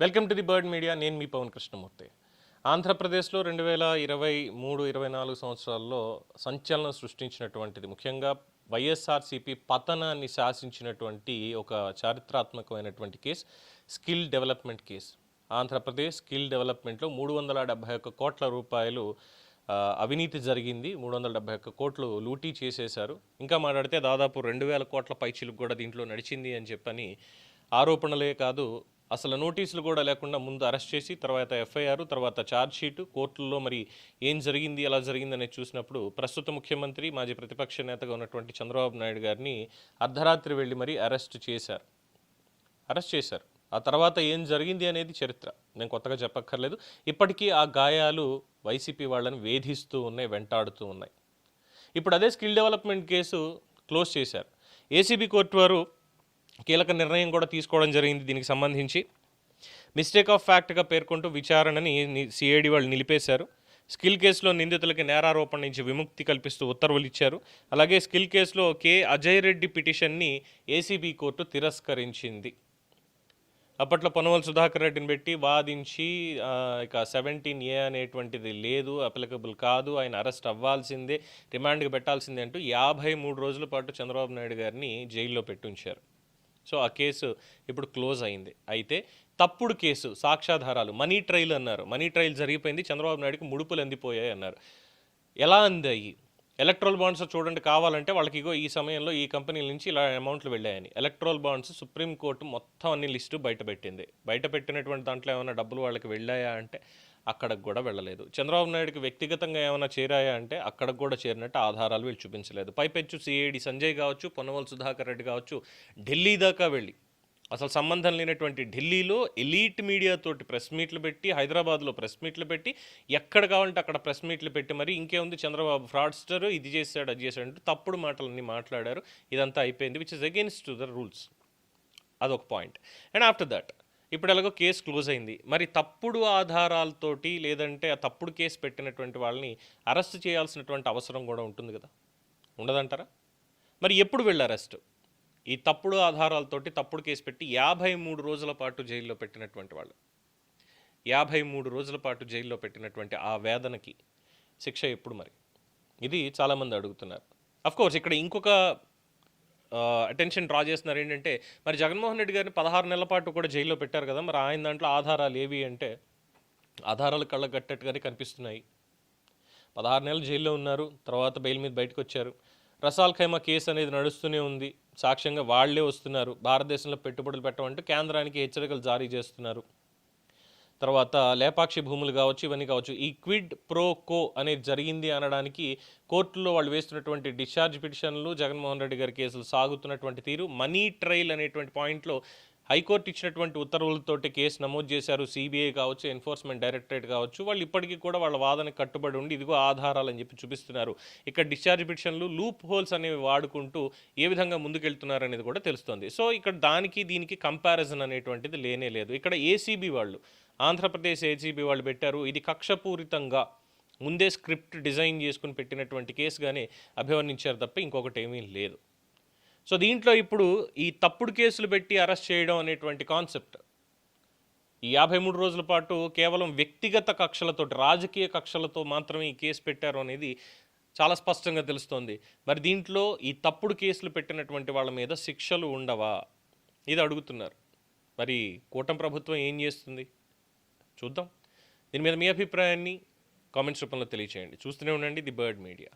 Welcome to the bird media. నేను మీ పవన్ కృష్ణమూర్తి. ఆంధ్రప్రదేశ్లో 2023-24 సంవత్సరాల్లో సంచలనం సృష్టించినటువంటిది, ముఖ్యంగా వైఎస్ఆర్సీపీ పతనాన్ని శాసించినటువంటి ఒక చారిత్రాత్మకమైనటువంటి case skill development case. Andhra Pradesh skill డెవలప్మెంట్లో 371 కోట్ల రూపాయలు అవినీతి జరిగింది. 371 కోట్లు లూటీ చేసేశారు. ఇంకా మాట్లాడితే దాదాపు 2000 కోట్ల పైచిలకు కూడా దీంట్లో నడిచింది అని చెప్పని ఆరోపణలే కాదు, అసలు నోటీసులు కూడా లేకుండా ముందు అరెస్ట్ చేసి తర్వాత ఎఫ్ఐఆర్, తర్వాత ఛార్జ్షీటు, కోర్టుల్లో మరి ఏం జరిగింది, ఎలా జరిగింది అనేది చూసినప్పుడు ప్రస్తుత ముఖ్యమంత్రి, మాజీ ప్రతిపక్ష నేతగా ఉన్నటువంటి చంద్రబాబు నాయుడు గారిని అర్ధరాత్రి వెళ్ళి మరి అరెస్ట్ చేశారు. ఆ తర్వాత ఏం జరిగింది అనేది చరిత్ర, నేను కొత్తగా చెప్పక్కర్లేదు. ఇప్పటికీ ఆ గాయాలు వైసీపీ వాళ్ళని వేధిస్తూ ఉన్నాయి, వెంటాడుతూ ఉన్నాయి. ఇప్పుడు అదే స్కిల్ డెవలప్మెంట్ కేసు క్లోజ్ చేశారు. ఏసీబీ కోర్టు వారు కీలక నిర్ణయం కూడా తీసుకోవడం జరిగింది. దీనికి సంబంధించి మిస్టేక్ ఆఫ్ ఫ్యాక్ట్గా పేర్కొంటూ విచారణని సిఐడి వాళ్ళు నిలిపేశారు. స్కిల్ కేసులో నిందితులకి నేరారోపణ నుంచి విముక్తి కల్పిస్తూ ఉత్తర్వులు ఇచ్చారు. అలాగే స్కిల్ కేసులో అజయ్ రెడ్డి పిటిషన్ని ఏసీబీ కోర్టు తిరస్కరించింది. అప్పట్లో పొన్నవల్ సుధాకర్ రెడ్డిని పెట్టి వాదించి ఇక 17A అనేటువంటిది లేదు, అప్లికబుల్ కాదు, ఆయన అరెస్ట్ అవ్వాల్సిందే, రిమాండ్కి పెట్టాల్సిందే అంటూ 53 రోజుల పాటు చంద్రబాబు నాయుడు గారిని జైల్లో పెట్టుంచారు. సో ఆ కేసు ఇప్పుడు క్లోజ్ అయింది. అయితే తప్పుడు కేసు, సాక్ష్యాధారాలు, మనీ ట్రయల్ అన్నారు. మనీ ట్రయల్ జరిగిపోయింది, చంద్రబాబు నాయుడుకి ముడుపులు అందిపోయాయి అన్నారు. ఎలా అందాయి? ఎలక్ట్రల్ బాండ్స్ చూడండి, కావాలంటే వాళ్ళకి ఇగో ఈ సమయంలో ఈ కంపెనీల నుంచి ఇలా అమౌంట్లు వెళ్ళాయని. ఎలక్ట్రల్ బాండ్స్ సుప్రీంకోర్టు మొత్తం అన్ని లిస్టు బయటపెట్టింది. బయటపెట్టినటువంటి దాంట్లో ఏమైనా డబ్బులు వాళ్ళకి వెళ్ళాయా అంటే అక్కడికి కూడా వెళ్ళలేదు. చంద్రబాబు నాయుడుకి వ్యక్తిగతంగా ఏమైనా చేరాయా అంటే అక్కడికి కూడా చేరినట్టు ఆధారాలు వీళ్ళు చూపించలేదు. పైపెచ్చు సిఐడి సంజయ్ కావచ్చు, పొన్నవల్ సుధాకర్ రెడ్డి కావచ్చు, ఢిల్లీ దాకా వెళ్ళి అసలు సంబంధం లేనటువంటి ఢిల్లీలో ఎలీట్ మీడియాతోటి ప్రెస్ మీట్లు పెట్టి, హైదరాబాద్లో ప్రెస్ మీట్లు పెట్టి, ఎక్కడ కావాలంటే అక్కడ ప్రెస్ మీట్లు పెట్టి మరి ఇంకేముంది చంద్రబాబు ఫ్రాడ్స్టర్, ఇది చేశాడు అది చేశాడు అంటూ తప్పుడు మాటలన్నీ మాట్లాడారు. ఇదంతా అయిపోయింది, which is against the rules. అదొక పాయింట్. అండ్ ఆఫ్టర్ దట్ ఇప్పుడు ఎలాగో కేసు క్లోజ్ అయింది. మరి తప్పుడు ఆధారాలతోటి లేదంటే ఆ తప్పుడు కేసు పెట్టినటువంటి వాళ్ళని అరెస్ట్ చేయాల్సినటువంటి అవసరం కూడా ఉంటుంది కదా, ఉండదంటారా? మరి ఎప్పుడు వెళ్ళి అరెస్ట్? ఈ తప్పుడు ఆధారాలతోటి తప్పుడు కేసు పెట్టి 53 రోజుల పాటు జైల్లో పెట్టినటువంటి వాళ్ళు, 53 రోజుల పాటు జైల్లో పెట్టినటువంటి ఆ వేదనకి శిక్ష ఎప్పుడు? మరి ఇది చాలామంది అడుగుతున్నారు. అఫ్కోర్స్ ఇక్కడ ఇంకొక అటెన్షన్ డ్రా చేస్తున్నారు. ఏంటంటే మరి జగన్మోహన్ రెడ్డి గారిని 16 నెలల పాటు కూడా జైల్లో పెట్టారు కదా, మరి ఆయన దాంట్లో ఆధారాలు ఏవి అంటే ఆధారాలు కళ్ళకు కట్టట్టుగానే కనిపిస్తున్నాయి. 16 నెలలు జైల్లో ఉన్నారు, తర్వాత బెయిల్ మీద బయటకు వచ్చారు. రసాల్ ఖైమా కేసు అనేది నడుస్తూనే ఉంది, సాక్ష్యంగా వాళ్లే వస్తున్నారు. భారతదేశంలో పెట్టుబడులు పెట్టమంటూ కేంద్రానికి హెచ్చరికలు జారీ చేస్తున్నారు. తర్వాత లేపాక్షి భూములు కావచ్చు, ఇవన్నీ కావచ్చు. ఈ క్విడ్ ప్రో కో అనేది జరిగింది అనడానికి కోర్టులో వాళ్ళు వేస్తున్నటువంటి డిశ్చార్జ్ పిటిషన్లు, జగన్మోహన్ రెడ్డి గారి కేసులు సాగుతున్నటువంటి తీరు, మనీ ట్రయల్ అనేటువంటి పాయింట్లో హైకోర్టు ఇచ్చినటువంటి ఉత్తర్వులతోటి కేసు నమోదు చేశారు. సిబిఐ కావచ్చు, ఎన్ఫోర్స్మెంట్ డైరెక్టరేట్ కావచ్చు, వాళ్ళు ఇప్పటికీ కూడా వాళ్ళ వాదనకు కట్టుబడి ఉండి ఇదిగో ఆధారాలని చెప్పి చూపిస్తున్నారు. ఇక్కడ డిశ్చార్జ్ పిటిషన్లు లూప్ హోల్స్ అనేవి వాడుకుంటూ ఏ విధంగా ముందుకెళ్తున్నారు అనేది కూడా తెలుస్తుంది. సో ఇక్కడ దానికి దీనికి కంపారిజన్ అనేటువంటిది లేనే లేదు. ఇక్కడ ఏసీబీ వాళ్ళు, ఆంధ్రప్రదేశ్ ఏసీబీ వాళ్ళు పెట్టారు. ఇది కక్షపూరితంగా ముందే స్క్రిప్ట్ డిజైన్ చేసుకుని పెట్టినటువంటి కేసుగానే అభివర్ణించారు తప్ప ఇంకొకటి ఏమీ లేదు. సో దీంట్లో ఇప్పుడు ఈ తప్పుడు కేసులు పెట్టి అరెస్ట్ చేయడం అనేటువంటి కాన్సెప్ట్, ఈ 53 రోజుల పాటు కేవలం వ్యక్తిగత కక్షలతో, రాజకీయ కక్షలతో మాత్రమే ఈ కేసు పెట్టారు అనేది చాలా స్పష్టంగా తెలుస్తోంది. మరి దీంట్లో ఈ తప్పుడు కేసులు పెట్టినటువంటి వాళ్ళ మీద శిక్షలు ఉండవా? ఇది అడుగుతున్నారు. మరి కూటమి ప్రభుత్వం ఏం చేస్తుంది చూద్దాం. దీని మీద మీ అభిప్రాయాన్ని కామెంట్స్ రూపంలో తెలియచేయండి. చూస్తూనే ఉండండి ది బర్డ్ మీడియా.